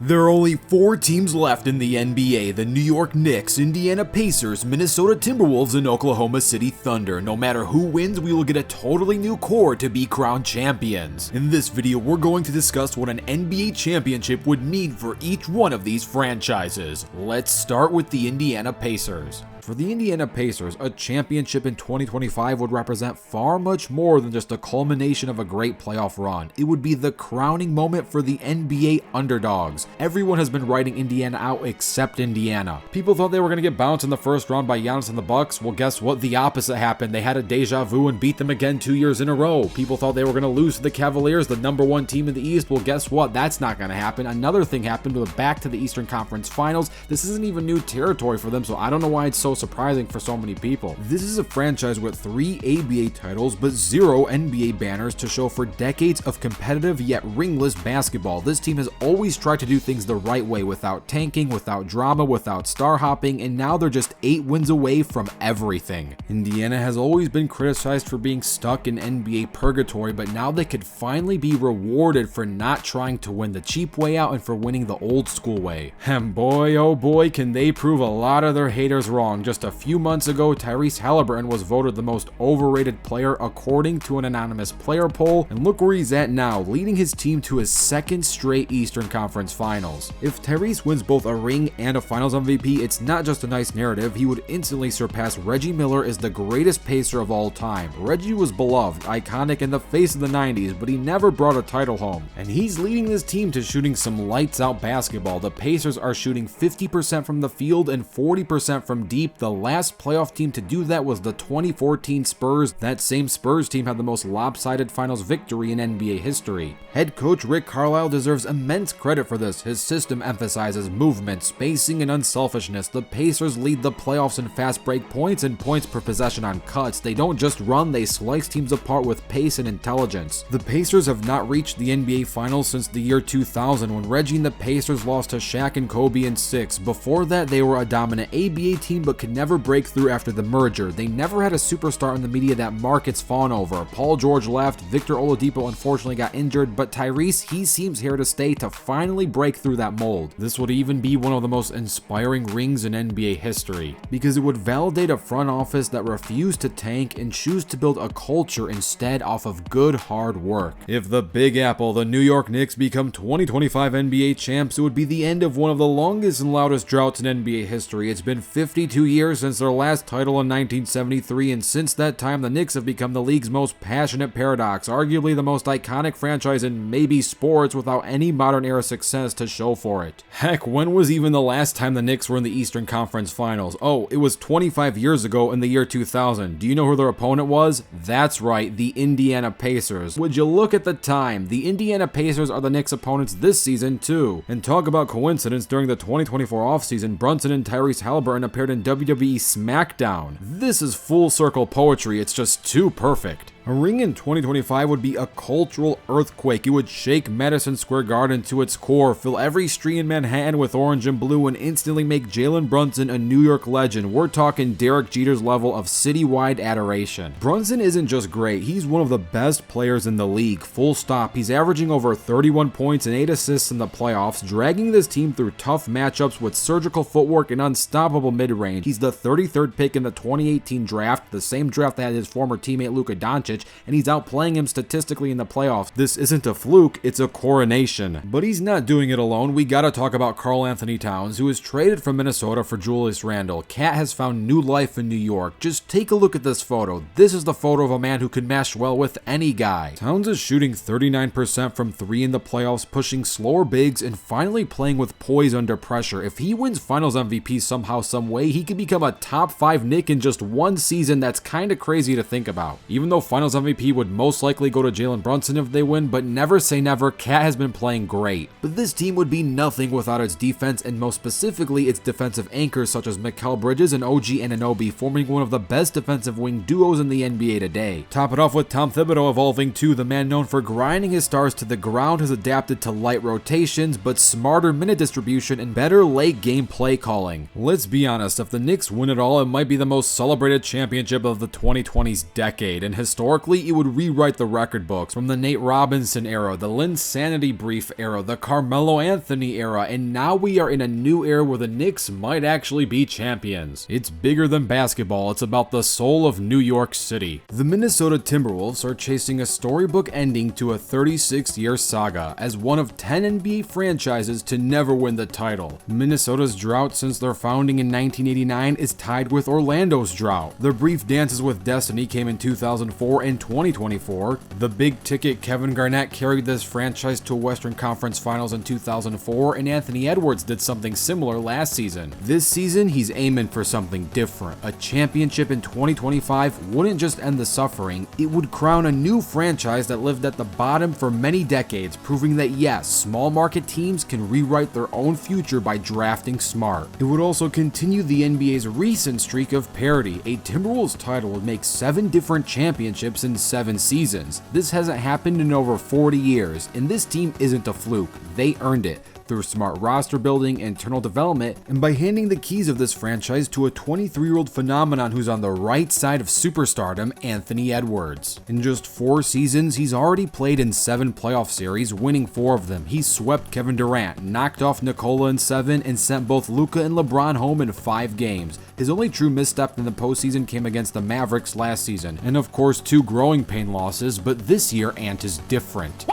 There are only 4 teams left in the NBA: the New York Knicks, Indiana Pacers, Minnesota Timberwolves, and Oklahoma City Thunder. No matter who wins, we will get a totally new core to be crowned champions. In this video, we're going to discuss what an NBA championship would mean for each one of these franchises. Let's start with the Indiana Pacers. For the Indiana Pacers, a championship in 2025 would represent far much more than just a culmination of a great playoff run. It would be the crowning moment for the NBA underdogs. Everyone has been writing Indiana out except Indiana. People thought they were going to get bounced in the first round by Giannis and the Bucks. Well, guess what? The opposite happened. They had a deja vu and beat them again 2 years in a row. People thought they were going to lose to the Cavaliers, the #1 team in the East. Well, guess what? That's not going to happen. Another thing happened. We're back to the Eastern Conference Finals. This isn't even new territory for them, so I don't know why it's so surprising for so many people. This is a franchise with 3 ABA titles but 0 NBA banners to show for decades of competitive yet ringless basketball. This team has always tried to do things the right way, without tanking, without drama, without star hopping, and now they're just 8 wins away from everything. Indiana has always been criticized for being stuck in NBA purgatory, but now they could finally be rewarded for not trying to win the cheap way out and for winning the old school way. And boy, oh boy, can they prove a lot of their haters wrong. Just a few months ago, Tyrese Halliburton was voted the most overrated player according to an anonymous player poll, and look where he's at now, leading his team to his 2nd straight Eastern Conference Finals. If Tyrese wins both a ring and a Finals MVP, it's not just a nice narrative. He would instantly surpass Reggie Miller as the greatest Pacer of all time. Reggie was beloved, iconic, and the face of the 90s, but he never brought a title home, and he's leading this team to shooting some lights out basketball. The Pacers are shooting 50% from the field and 40% from deep. The last playoff team to do that was the 2014 Spurs. That same Spurs team had the most lopsided finals victory in NBA history. Head coach Rick Carlisle deserves immense credit for this. His system emphasizes movement, spacing, and unselfishness. The Pacers lead the playoffs in fast break points and points per possession on cuts. They don't just run, they slice teams apart with pace and intelligence. The Pacers have not reached the NBA Finals since the year 2000, when Reggie and the Pacers lost to Shaq and Kobe in 6. Before that, they were a dominant ABA team but could never break through after the merger. They never had a superstar in the media that markets fawn over. Paul George left, Victor Oladipo unfortunately got injured, but Tyrese, he seems here to stay to finally break through that mold. This would even be one of the most inspiring rings in NBA history, because it would validate a front office that refused to tank and choose to build a culture instead off of good hard work. If the Big Apple, the New York Knicks, become 2025 NBA champs, it would be the end of one of the longest and loudest droughts in NBA history. It's been 52 years since their last title in 1973, and since that time the Knicks have become the league's most passionate paradox, arguably the most iconic franchise in maybe sports without any modern era success to show for it. Heck, when was even the last time the Knicks were in the Eastern Conference Finals? Oh, it was 25 years ago in the year 2000. Do you know who their opponent was? That's right, the Indiana Pacers. Would you look at the time? The Indiana Pacers are the Knicks' opponents this season too. And talk about coincidence, during the 2024 offseason, Brunson and Tyrese Halliburton appeared in WWE SmackDown. This is full circle poetry, it's just too perfect. A ring in 2025 would be a cultural earthquake. It would shake Madison Square Garden to its core, fill every street in Manhattan with orange and blue, and instantly make Jalen Brunson a New York legend. We're talking Derek Jeter's level of citywide adoration. Brunson isn't just great, he's one of the best players in the league, full stop. He's averaging over 31 points and 8 assists in the playoffs, dragging this team through tough matchups with surgical footwork and unstoppable mid-range. He's the 33rd pick in the 2018 draft, the same draft that had his former teammate Luka Doncic, and he's outplaying him statistically in the playoffs. This isn't a fluke, it's a coronation. But he's not doing it alone. We gotta talk about Karl Anthony Towns, who was traded from Minnesota for Julius Randle. Cat has found new life in New York. Just take a look at this photo. This is the photo of a man who can mesh well with any guy. Towns is shooting 39% from 3 in the playoffs, pushing slower bigs, and finally playing with poise under pressure. If he wins Finals MVP somehow, some way, he could become a top 5 Knick in just one season. That's kinda crazy to think about. Even though Finals MVP would most likely go to Jalen Brunson if they win, but never say never, Cat has been playing great. But this team would be nothing without its defense, and most specifically its defensive anchors such as Mikal Bridges and OG Anunoby, forming one of the best defensive wing duos in the NBA today. Top it off with Tom Thibodeau evolving too. The man known for grinding his stars to the ground has adapted to light rotations, but smarter minute distribution and better late game play calling. Let's be honest, if the Knicks win it all, it might be the most celebrated championship of the 2020s decade, and historically Historically, it would rewrite the record books from the Nate Robinson era, the Linsanity Brief era, the Carmelo Anthony era, and now we are in a new era where the Knicks might actually be champions. It's bigger than basketball, it's about the soul of New York City. The Minnesota Timberwolves are chasing a storybook ending to a 36-year saga as one of 10 NBA franchises to never win the title. Minnesota's drought since their founding in 1989 is tied with Orlando's drought. Their brief dances with destiny came in 2004 and 2024. The big-ticket Kevin Garnett carried this franchise to a Western Conference Finals in 2004, and Anthony Edwards did something similar last season. This season, he's aiming for something different. A championship in 2025 wouldn't just end the suffering, it would crown a new franchise that lived at the bottom for many decades, proving that yes, small market teams can rewrite their own future by drafting smart. It would also continue the NBA's recent streak of parity. A Timberwolves title would make 7 different championships in 7 seasons. This hasn't happened in over 40 years, and this team isn't a fluke. They earned it through smart roster building, internal development, and by handing the keys of this franchise to a 23-year-old phenomenon who's on the right side of superstardom, Anthony Edwards. In just 4 seasons, he's already played in 7 playoff series, winning 4 of them. He swept Kevin Durant, knocked off Nikola in 7, and sent both Luka and LeBron home in 5 games. His only true misstep in the postseason came against the Mavericks last season, and of course 2 growing pain losses, but this year Ant is different.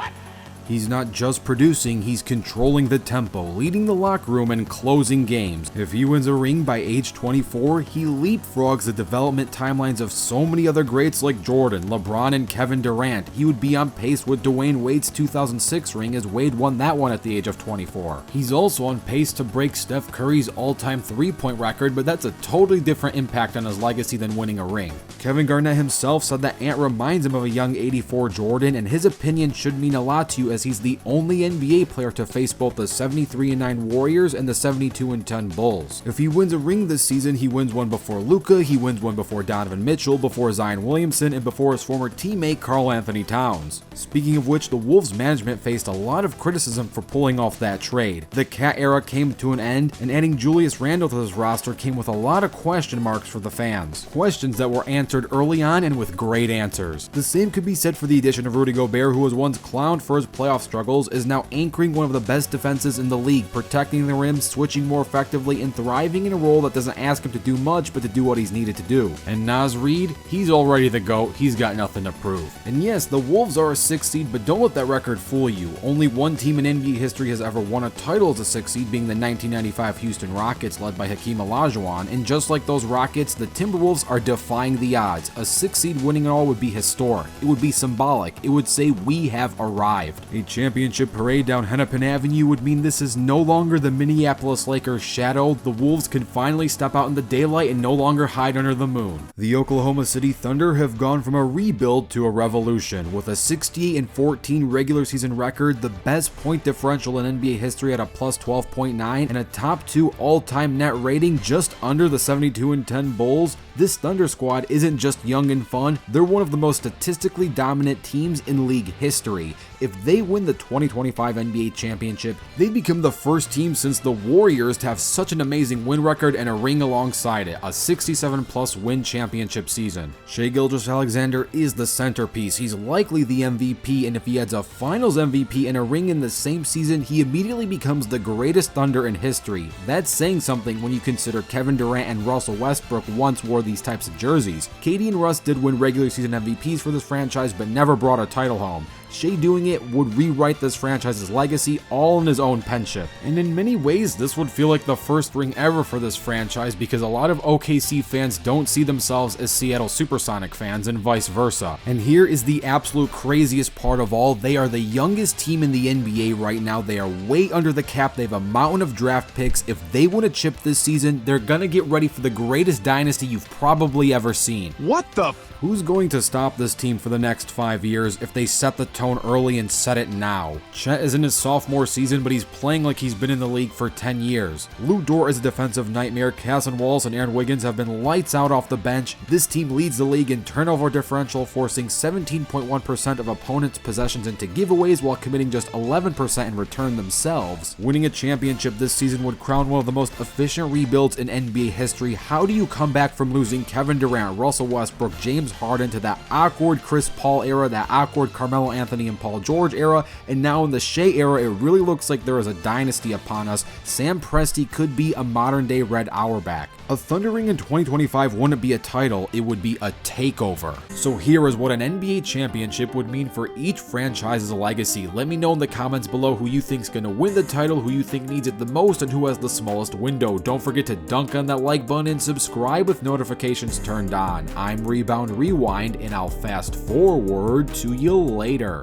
He's not just producing, he's controlling the tempo, leading the locker room, and closing games. If he wins a ring by age 24, he leapfrogs the development timelines of so many other greats like Jordan, LeBron, and Kevin Durant. He would be on pace with Dwayne Wade's 2006 ring as Wade won that one at the age of 24. He's also on pace to break Steph Curry's all-time three-point record, but that's a totally different impact on his legacy than winning a ring. Kevin Garnett himself said that Ant reminds him of a young 84 Jordan, and his opinion should mean a lot to you as he's the only NBA player to face both the 73-9 Warriors and the 72-10 Bulls. If he wins a ring this season, he wins one before Luka, he wins one before Donovan Mitchell, before Zion Williamson, and before his former teammate Karl Anthony Towns. Speaking of which, the Wolves management faced a lot of criticism for pulling off that trade. The Cat era came to an end, and adding Julius Randle to his roster came with a lot of question marks for the fans. Questions that were answered early on and with great answers. The same could be said for the addition of Rudy Gobert, who was once clowned for his playoff struggles, is now anchoring one of the best defenses in the league, protecting the rim, switching more effectively, and thriving in a role that doesn't ask him to do much but to do what he's needed to do. And Naz Reid, he's already the GOAT, he's got nothing to prove. And yes, the Wolves are a 6th seed, but don't let that record fool you. Only one team in NBA history has ever won a title as a 6th seed, being the 1995 Houston Rockets led by Hakeem Olajuwon, and just like those Rockets, the Timberwolves are defying the odds. A 6th seed winning it all would be historic. It would be symbolic. It would say we have arrived. A championship parade down Hennepin Avenue would mean this is no longer the Minneapolis Lakers shadow. The Wolves can finally step out in the daylight and no longer hide under the moon. The Oklahoma City Thunder have gone from a rebuild to a revolution. With a 68-14 regular season record, the best point differential in NBA history at a plus 12.9, and a top 2 all-time net rating just under the 72-10 Bulls, this Thunder squad isn't just young and fun, they're one of the most statistically dominant teams in league history. If they win the 2025 NBA championship, they become the first team since the Warriors to have such an amazing win record and a ring alongside it, a 67+ win championship season. Shai Gilgeous-Alexander is the centerpiece, he's likely the MVP, and if he adds a finals MVP and a ring in the same season, he immediately becomes the greatest Thunder in history. That's saying something when you consider Kevin Durant and Russell Westbrook once wore these types of jerseys. KD and Russ did win regular season MVPs for this franchise, but never brought a title home. Shai doing it would rewrite this franchise's legacy all in his own penship. And in many ways, this would feel like the first ring ever for this franchise because a lot of OKC fans don't see themselves as Seattle Supersonic fans and vice versa. And here is the absolute craziest part of all. They are the youngest team in the NBA right now. They are way under the cap. They have a mountain of draft picks. If they win a chip this season, they're gonna get ready for the greatest dynasty you've probably ever seen. What the? Who's going to stop this team for the next 5 years if they set the tone early and set it now. Chet is in his sophomore season, but he's playing like he's been in the league for 10 years. Lou Dort is a defensive nightmare. Cassian Wallace and Aaron Wiggins have been lights out off the bench. This team leads the league in turnover differential, forcing 17.1% of opponents' possessions into giveaways while committing just 11% in return themselves. Winning a championship this season would crown one of the most efficient rebuilds in NBA history. How do you come back from losing Kevin Durant, Russell Westbrook, James Harden to that awkward Chris Paul era, that awkward Carmelo Anthony and Paul George era, and now in the Shea era, it really looks like there is a dynasty upon us. Sam Presti could be a modern-day Red Auerbach. A Thunder ring in 2025 wouldn't be a title, it would be a takeover. So here is what an NBA championship would mean for each franchise's legacy. Let me know in the comments below who you think's gonna win the title, who you think needs it the most, and who has the smallest window. Don't forget to dunk on that like button and subscribe with notifications turned on. I'm Rebound Rewind, and I'll fast forward to you later.